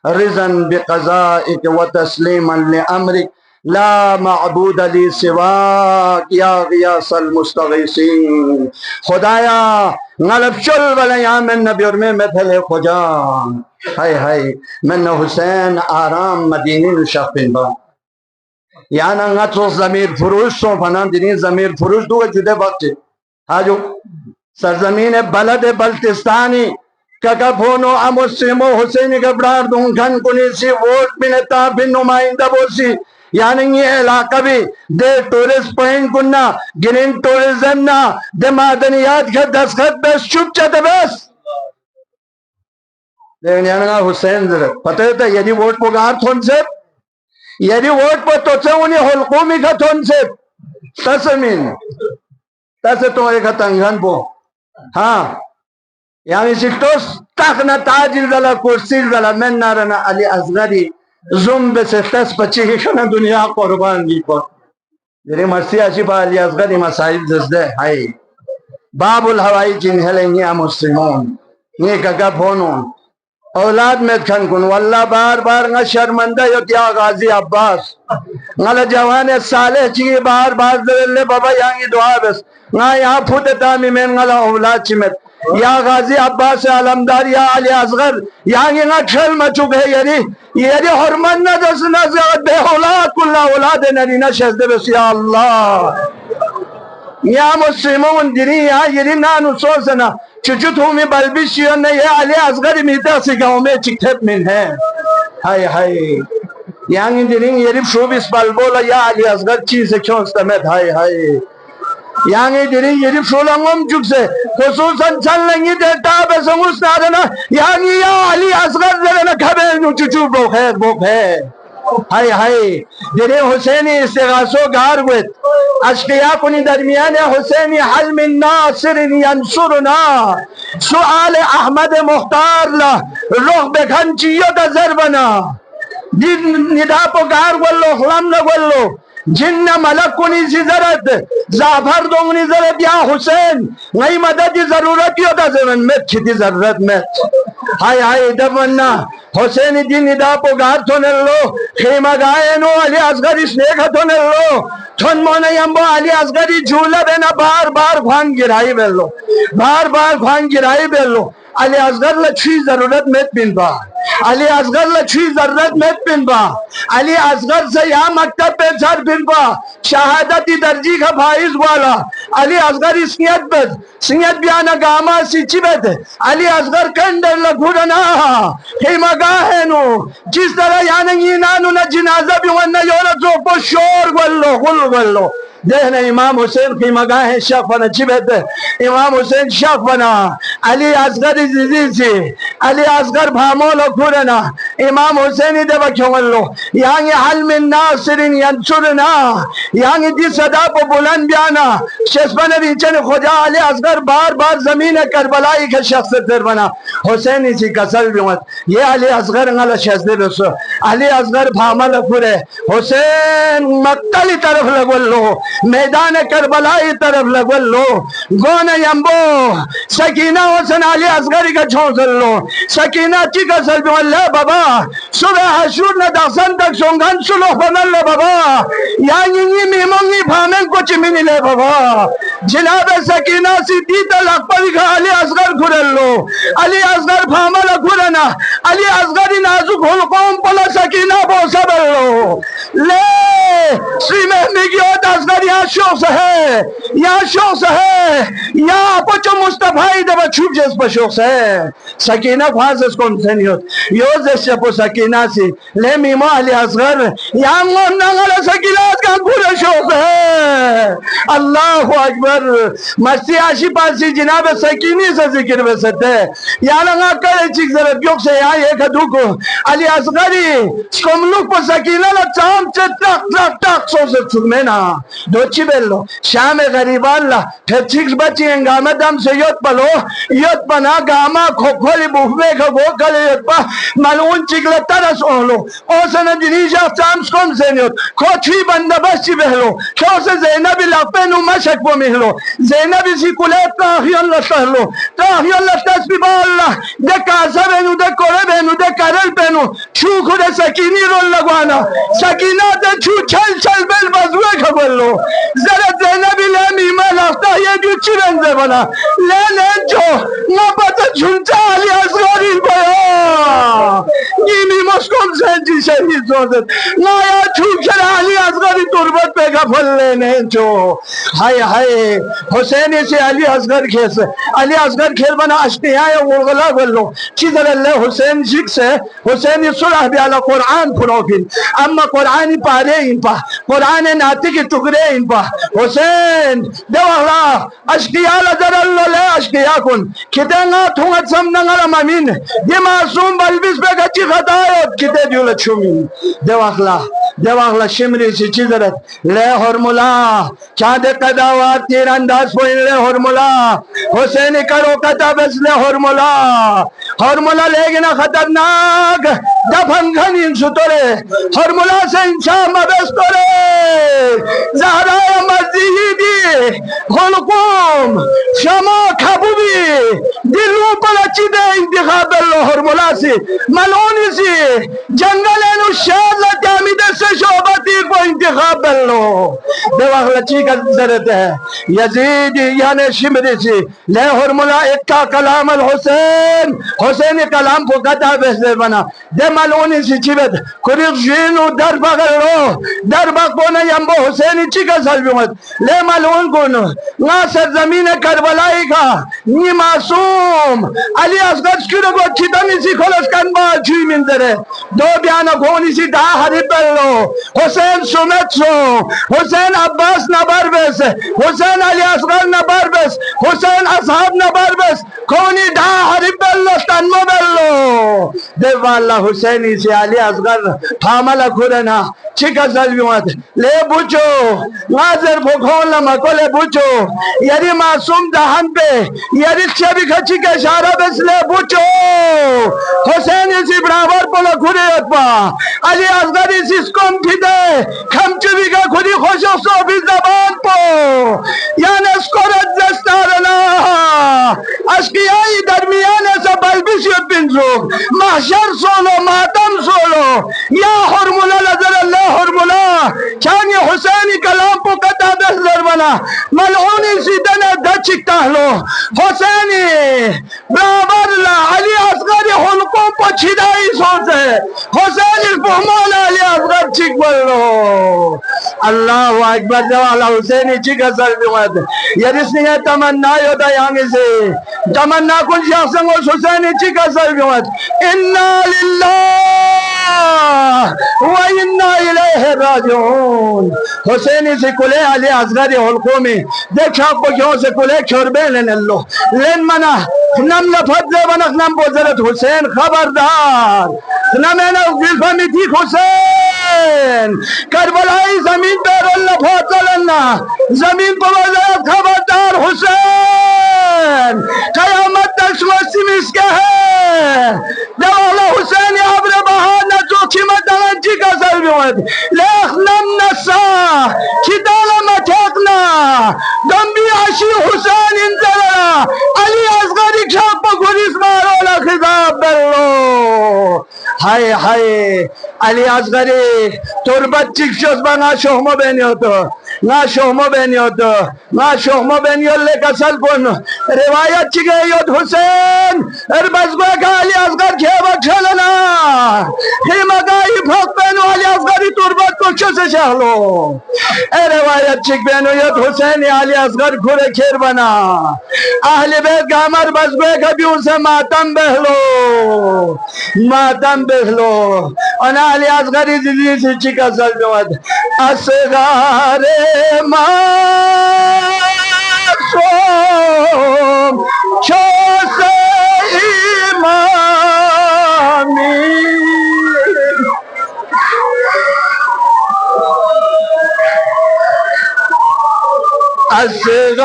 Reason बिक़ज़ाइक व तस्लीमन लिअम्रिक ला मअबूद ली सिवाक या गियासल मुस्तगीसीन। खुदाया गलब चल वलया में नबी और में मथल खुजा हाय हाय मन हुसैन आराम मदीनी शफिन बा याना ngatu ज़मीर फुरूश सो फना दिनी ज़मीर फुरूश दो जुदे वक्त हाजो सरजमीन बलद बल्तिस्तानी कका फोनो अमुस्लिमो हुसैन गबरार दूंघन कुनीसी वोट मिलता फिर नुमाइंदा बोसी यानी ये इलाका भी दे टूरिस्ट पॉइंट कुन्ना ग्रीन टूरिज्म ना दे मादनियात के दस्तखत बस चुप चाहते बस लेकिन याना हुसैन जरा पता है तो यदि वोट पुकार थोन से यदि वोट पर तो से उन्हें हल्कोमी का थोन से तस्मीन तसे तो एक तंगन पो हाँ यानी सिटोस तक न ताजिल दला कुर्सी दला मैं नारना अली असगरी जुम्बे से तस बच्चे की शना दुनिया कुर्बान की को जेरे मर्सी आशी पा अली असगरी मसाइल जस्दे हाय बाबुल हवाई जिन्हें ये मुस्लिमों ये कका फोनो औलाद में खन कुन वल्ला बार बार न शर्मंदा यो क्या गाजी अब्बास नल जवान साले ची बार बार दले बाबा यांगी दुआ बस ना यहाँ फुट तामी में नला औलाद चिमत या गाजी अब्बास आलमदार या अली असगर यांगी ना खेल मचुक है यदि हरमन न दस न बे औलाद कुल्ला औलाद नरी न शहदे बस या अल्लाह या मुस्लिमों दिनी या यदि ना नुसोसना चुचु तुम्हें बल्बिशियों ने ये अली असगर मीता से गाँव में चिक्ठेप मिल है हाय हाय यांगी दिनी यदि शोबिस बल्बोला या अली असगर चीज़ क्यों इस्तेमाल हाय हाय यांगी दिनी यदि शोलंगम चुक से खुसूसन चलेंगे देता बेसंगुस नादना यांगी या अली असगर जरा खबे नु चुचु बोख है हाय हाय दिनी हुसैनी इस्तिगासो गार गुत अश्किया कुनी दरमियान हुसैनी हल मिन नासिर यंसुरना सुआल अहमद मुख्तार ला रुख बेखन चियो का जरबना दिन निदा पुकार वल्लो खलम न वल्लो जिन्न मलक कुनी सी जरत जाफर दोंगनी जरत या हुसैन नई मदद की जरूरत यो दा जमन में छिती जरूरत में हाय हाय दमन्ना हुसैन दिन निदा पुकार तो न लो खेमा गाए नो अली असगर स्नेह तो न लो थन मोने यंबो अली असगरी झूला देना बार बार खान गिराई बेलो बार बार खान गिराई बेलो अली असगर लच्छी जरूरत में पिनबा अली असगर लच्छी जरूरत में पिनबा अली असगर से यहाँ मकतब पे सर पिनबा शहादती दर्जी का फाइज वाला अली असगर सियत बियाना गामा सिची बेत अली असगर कंडर लगुरना हे मगा है नो जिस तरह यानी नानु न जिनाजा भी वन्ना योला जो को शोर गल्लो गुल गल्लो देखना इमाम हुसैन की मगा है शफना चिबेत इमाम हुसैन शफना अली असगर जिजी अली असगर भामोल खुरना इमाम हुसैन दे बखवल्लो यांगे हल मिन नासिरिन यंसुरना यांगे दी सदा को बुलंद बयाना शस्बन रिचन खुदा अली असगर बार बार जमीन करबलाई के शख्स तर बना हुसैन इसी कसल बिमत ये अली असगर ngala शहदे बस अली असगर भामल खुरे हुसैन मक्तली तरफ लगवल्लो मैदान करबलाई तरफ लगवल्लो गोन यंबो सकीना हुसैन अली असगरी का छोड़ लो सकीना चिका सल अल्लाह बाबा सुबह हशूर न दसन तक सोंगन सुलो बनल बाबा यांगी मेमोंगी भामें कुछ मिनी ले बाबा जनाब सकीना सिद्दी तलक पर का अली असगर खुरलो अली असगर भामल खुरना अली असगरी नाजुक होल कौम पला सकीना बोसबलो ले श्री मेहंदी की ओर असगर यहाँ शोस है यहाँ शोस है यहाँ पच मुस्तफाई दबा छुप जस पशोस है सकीना फाज़ कौन से नहीं होत योज से पो सकीना से ले मीमा अली असगर यहाँ मन नंगला सकीना का पूरा शोस है अल्लाह अकबर मस्ती आशी पासी जनाब सकीनी से जिक्र बसते यहाँ लगा करे चिक जरा ब्योक से यहाँ एक दुको अली असगरी स्कमलुक पो सकीना ला चाम चे टक टक टक सो से चुकमे ना दोची बेलो शाम गरीबान ला ठेचिक्स बची हंगामे दम से योत पलो योत पना गामा खोखोली बुफे का वो कले योत पा मालून चिकले तरस ओलो ओसने दिनीजा चाम्स कौन से योत खोची बंदोबस्ती बहलो क्यों से ज़ैनबी लपे नु मशक वो मिहलो ज़ैनबी सी कुले ताहियन लटहलो ताहियन लटस भी बाल्ला दे कासा बेनु दे कोरे बेनु दे करल बेनु नो छू खुदे सकीनी रोल लगवाना सकीना ते छू चल चल बेल बजुए खबर लो जरा ज़ैनब ले मीमा लाफ्ता ये जो चिरंजे बना ले जो ना पता झुंचा अली असगरी बया नीमी मस्कोम से जी शहीद जोदत ना या छू चला अली असगरी तुरबत पे गफल लेने जो हाय हाय हुसैन से अली असगर खेस अली असगर खेल बना अश्तिया या वगला बल्लो चीज़ अल्लाह हुसैन जिक से हुसैन सुलह भी अला कुरान फरोकिन अम्मा कुरानी पारे इन पा कुरान नाती के टुकड़े इन पा हुसैन देवाला अश्तिया लजरल्लो ले अश्तिया कुन कितना थोंगा समनंगला मामिन ये मासूम बल्बिस पे गच्ची खतायो किते दियो लछुमिन देवाला शिमरी से चिजरत ले हरमुला चाँदे कदावा तीरंदाज पोइन ले हरमुला हुसैन करो कता बस ले हरमुला लेकिन खतरनाक दफन घनी सुतरे हरमुला से इंसान मबस्तरे ज़हरा मस्जिदी खुलकुम शमा खबूबी दिलों पर अच्छी दे इंतखाब लो हरमुला से मलोनी से जंगल नुशाद लजामिद से शोबती को इंतखाब लो देवाख लची का जरूरत है यजीद यानी शिमरी से ले हरमुला एक का कलाम अल हुसैन कलाम को कता बेहतर बना दे मलोनी से चिबत कुरिक जीनु दर बगल यम्बो हुसैन चिका सलबिमत ले मलोन को ना सरजमीन करबलाई का नी मासूम अली असगर किरो को चितनी सी खोलस कनबा छी मिंदरे दो बयान कोनी सी दा हरिबलो हुसैन सुमेत्सो हुसैन अब्बास नबरबस हुसैन अली असगर नबरबस हुसैन असहाब नबरबस कोनी दा हरिबलो तन्मो बेलो देवाला हुसैनी से अली असगर फामला खुरना चिका सलबिमत ले बुचो नाजर भोखोल मकोले बुचो यदि मासूम दहन पे यदि छवि खची के इशारा बस ले बुचो हुसैन इसी बराबर पोला खुरे अतवा अली असगर इसी स्कॉम फिदे खमचुवी का खुदी खुशो सो भी जबान पो यानी स्कोरत जस्तारना अश्कियाई दरमियाने से बल्बिशियत बिंजोग महशर सोलो मातम सोलो या हरमुला नजर अल्लाह हरमुला चांगे हुसैनी कलाम को कता दस दरबना मलऊनी सीधने दचिकता लो हुसैनी बराबर ला अली असगरी हुलकों पर छिदाई सोचे हुसैनी फहमोला अली असगर चिक बोलो अल्लाह अकबर जवाला हुसैनी चिक असर बिमत यदिसने तमन्ना योदा यांगे से तमन्ना कुल शासन और हुसैनी चिक असर बिमत इन्ना लिल्लाह व इन्ना इलैहि राजिऊन हुसैनी से कुले अली असगरी हुलकों में देखा को क्यों से कुले छोरबे लेने लो लेन मना नम लफज बनक नम बोजरत हुसैन खबरदार नमेना विल्फा में थी हुसैन करबलाई जमीन पर अल्लाह चलना जमीन पर वजरत खबरदार हुसैन कयामत तक सुवसी इसके है दवाला हुसैन अब्र बहाना जोखी मत जी का सलबिमत लेख नम नसा खिदाला मठकना दम्बी आशी हुसैन इंजरा अली असगरी खाप गुरिस मारो ला खिजाब बेलो हाय हाय अली असगरी तुरबत चिक्शोस बना शोहमो बेनियो ले कसल कोन रिवायत चिगे योद हुसैन बजगो का अली असगर खेबा छलना हे मगाई भोग बेनो अली असगरी तुरबत को से चलो रिवायत चिक बेनो योद हुसैन अली असगर खुरे खेर बना अहले बैत गामर बजगो कभी उसे मातम बहलो और अली असगरी जिंदगी से चिका सलबिमत असगारे मासूम छो से इमामी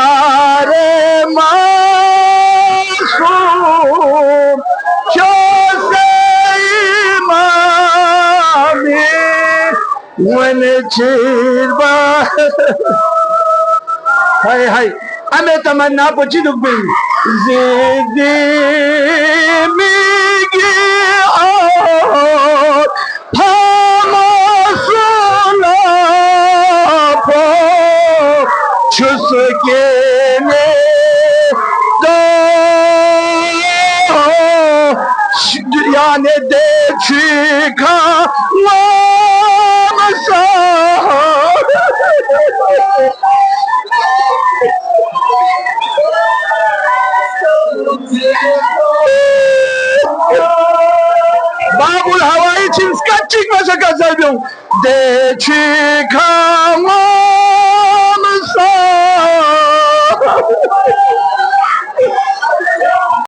असगारे मासूम छो से इमामी वन चिरबा हाय हाय हमें तमन्ना पूछी दुख जिंदगी मिगी Çüskene yani de çıkamasa Babul havayı çimskat çıkmasa kazanıyorum de çıkamasa